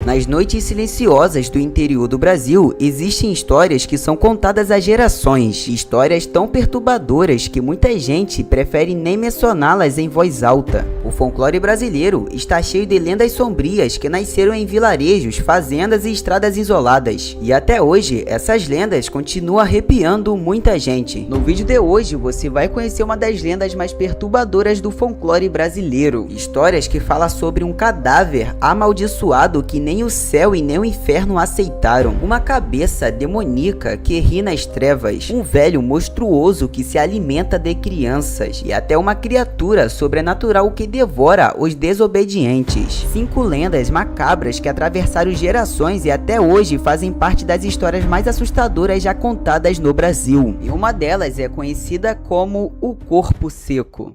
Nas noites silenciosas do interior do Brasil, existem histórias que são contadas há gerações, histórias tão perturbadoras que muita gente prefere nem mencioná-las em voz alta. O folclore brasileiro está cheio de lendas sombrias que nasceram em vilarejos, fazendas e estradas isoladas. E até hoje, essas lendas continuam arrepiando muita gente. No vídeo de hoje, você vai conhecer uma das lendas mais perturbadoras do folclore brasileiro. Histórias que falam sobre um cadáver amaldiçoado que nem o céu e nem o inferno aceitaram. Uma cabeça demoníaca que ri nas trevas. Um velho monstruoso que se alimenta de crianças. E até uma criatura sobrenatural que devora os desobedientes. 5 lendas macabras que atravessaram gerações e até hoje fazem parte das histórias mais assustadoras já contadas no Brasil. E uma delas é conhecida como o Corpo Seco.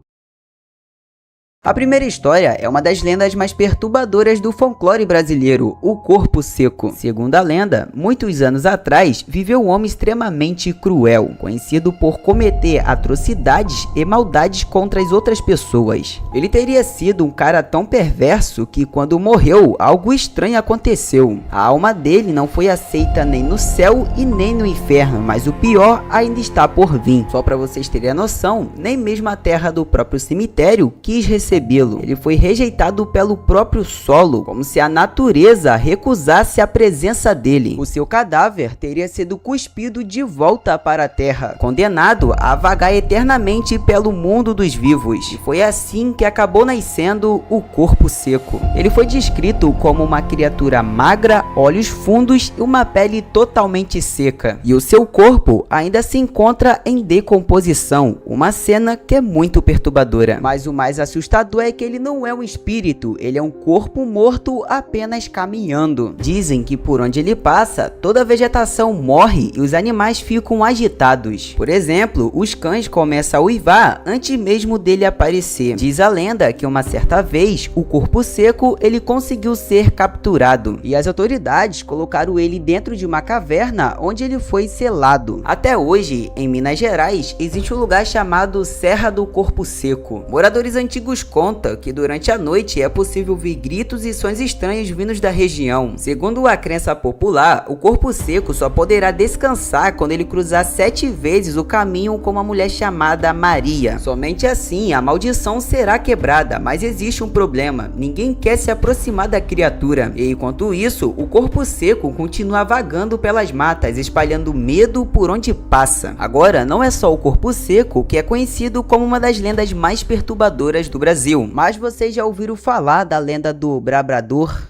A primeira história é uma das lendas mais perturbadoras do folclore brasileiro, o Corpo Seco. Segundo a lenda, muitos anos atrás, viveu um homem extremamente cruel, conhecido por cometer atrocidades e maldades contra as outras pessoas. Ele teria sido um cara tão perverso que quando morreu, algo estranho aconteceu. A alma dele não foi aceita nem no céu e nem no inferno, mas o pior ainda está por vir. Só para vocês terem a noção, nem mesmo a terra do próprio cemitério quis recebê-lo. Ele foi rejeitado pelo próprio solo, como se a natureza recusasse a presença dele. O seu cadáver teria sido cuspido de volta para a terra, condenado a vagar eternamente pelo mundo dos vivos. E foi assim que acabou nascendo o Corpo Seco. Ele foi descrito como uma criatura magra, olhos fundos e uma pele totalmente seca. E o seu corpo ainda se encontra em decomposição, uma cena que é muito perturbadora. Mas o mais assustador é que ele não é um espírito, ele é um corpo morto apenas caminhando. Dizem que por onde ele passa, toda a vegetação morre e os animais ficam agitados. Por exemplo, os cães começam a uivar antes mesmo dele aparecer. Diz a lenda que uma certa vez, o Corpo Seco ele conseguiu ser capturado e as autoridades colocaram ele dentro de uma caverna onde ele foi selado. Até hoje, em Minas Gerais, existe um lugar chamado Serra do Corpo Seco. Moradores antigos conta que durante a noite é possível ouvir gritos e sons estranhos vindos da região. Segundo a crença popular, o Corpo Seco só poderá descansar quando ele cruzar 7 vezes o caminho com uma mulher chamada Maria. Somente assim a maldição será quebrada, mas existe um problema: ninguém quer se aproximar da criatura. E enquanto isso, o Corpo Seco continua vagando pelas matas, espalhando medo por onde passa. Agora, não é só o Corpo Seco que é conhecido como uma das lendas mais perturbadoras do Brasil. Mas vocês já ouviram falar da lenda do Brabrador?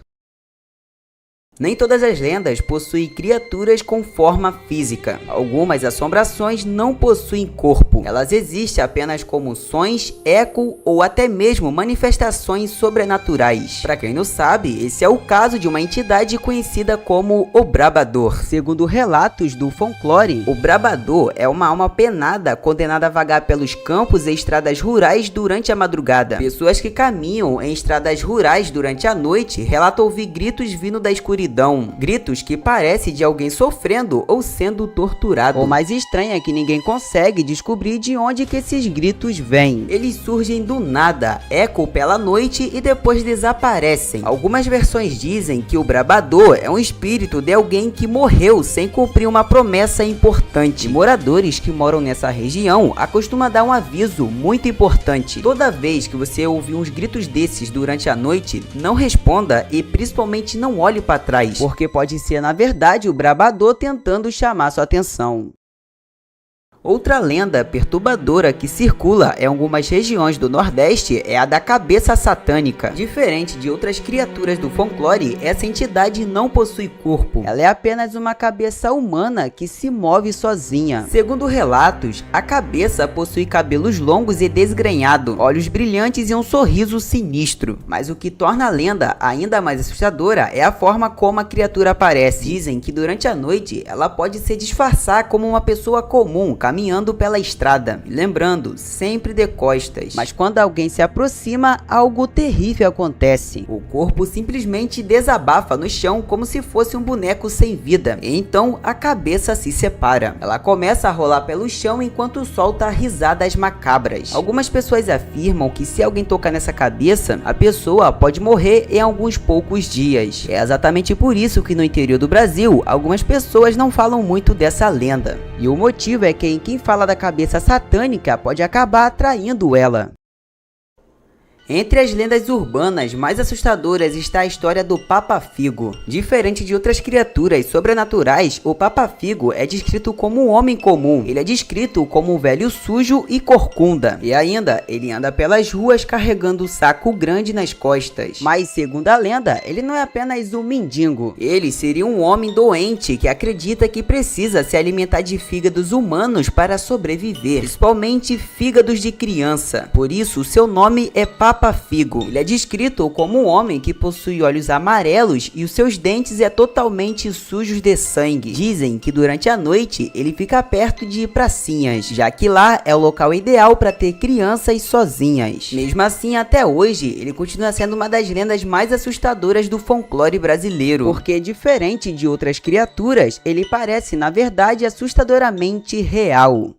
Nem todas as lendas possuem criaturas com forma física. Algumas assombrações não possuem corpo. Elas existem apenas como sons, eco ou até mesmo manifestações sobrenaturais. Para quem não sabe, esse é o caso de uma entidade conhecida como o Brabrador. Segundo relatos do folclore, o Brabrador é uma alma penada condenada a vagar pelos campos e estradas rurais durante a madrugada. Pessoas que caminham em estradas rurais durante a noite relatam ouvir gritos vindo da escuridão. Gritos que parecem de alguém sofrendo ou sendo torturado. O mais estranho é que ninguém consegue descobrir de onde que esses gritos vêm. Eles surgem do nada, ecoam pela noite e depois desaparecem. Algumas versões dizem que o Brabrador é um espírito de alguém que morreu sem cumprir uma promessa importante. Moradores que moram nessa região acostumam dar um aviso muito importante: toda vez que você ouvir uns gritos desses durante a noite, não responda e principalmente não olhe para trás, porque pode ser na verdade o Brabrador tentando chamar sua atenção. Outra lenda perturbadora que circula em algumas regiões do Nordeste é a da cabeça satânica. Diferente de outras criaturas do folclore, essa entidade não possui corpo. Ela é apenas uma cabeça humana que se move sozinha. Segundo relatos, a cabeça possui cabelos longos e desgrenhados, olhos brilhantes e um sorriso sinistro. Mas o que torna a lenda ainda mais assustadora é a forma como a criatura aparece. Dizem que durante a noite ela pode se disfarçar como uma pessoa comum, caminhando caminhando pela estrada. E lembrando, sempre de costas. Mas quando alguém se aproxima, algo terrível acontece. O corpo simplesmente desabafa no chão como se fosse um boneco sem vida. E então a cabeça se separa. Ela começa a rolar pelo chão enquanto solta risadas macabras. Algumas pessoas afirmam que se alguém tocar nessa cabeça, a pessoa pode morrer em alguns poucos dias. É exatamente por isso que no interior do Brasil, algumas pessoas não falam muito dessa lenda. E o motivo é que quem fala da cabeça satânica pode acabar atraindo ela. Entre as lendas urbanas mais assustadoras está a história do Papa Figo. Diferente de outras criaturas sobrenaturais, o Papa Figo é descrito como um homem comum. Ele é descrito como um velho sujo e corcunda. E ainda, ele anda pelas ruas carregando um saco grande nas costas. Mas, segundo a lenda, ele não é apenas um mendigo. Ele seria um homem doente que acredita que precisa se alimentar de fígados humanos para sobreviver, principalmente fígados de criança. Por isso, seu nome é Papa Figo. Ele é descrito como um homem que possui olhos amarelos e os seus dentes é totalmente sujos de sangue. Dizem que durante a noite ele fica perto de pracinhas, já que lá é o local ideal para ter crianças sozinhas. Mesmo assim, até hoje, ele continua sendo uma das lendas mais assustadoras do folclore brasileiro, porque diferente de outras criaturas, ele parece, na verdade, assustadoramente real.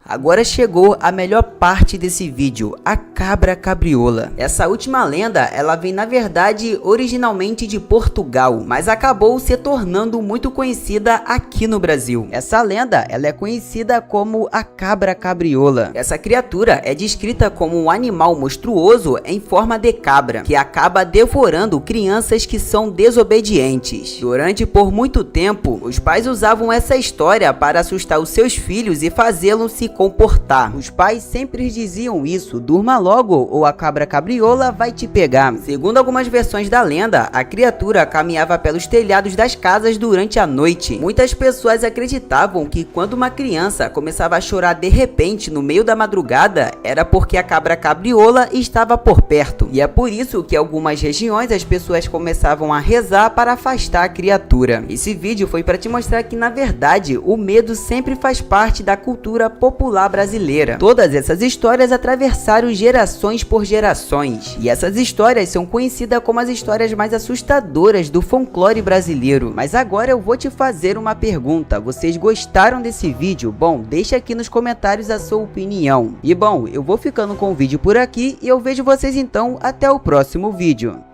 Agora chegou a melhor parte desse vídeo, a cabra cabriola. Essa última lenda, ela vem na verdade originalmente de Portugal, mas acabou se tornando muito conhecida aqui no Brasil. Essa lenda, ela é conhecida como a cabra cabriola. Essa criatura é descrita como um animal monstruoso em forma de cabra, que acaba devorando crianças que são desobedientes. Durante por muito tempo, os pais usavam essa história para assustar os seus filhos e fazê-los se comportar. Os pais sempre diziam isso: durma logo ou a cabra cabriola vai te pegar. Segundo algumas versões da lenda, a criatura caminhava pelos telhados das casas durante a noite. Muitas pessoas acreditavam que quando uma criança começava a chorar de repente no meio da madrugada, era porque a cabra cabriola estava por perto. E é por isso que em algumas regiões as pessoas começavam a rezar para afastar a criatura. Esse vídeo foi para te mostrar que na verdade o medo sempre faz parte da cultura popular brasileira. Todas essas histórias atravessaram gerações por gerações, e essas histórias são conhecidas como as histórias mais assustadoras do folclore brasileiro. Mas agora eu vou te fazer uma pergunta: vocês gostaram desse vídeo? Bom, deixa aqui nos comentários a sua opinião. E bom, eu vou ficando com o vídeo por aqui e eu vejo vocês então até o próximo vídeo.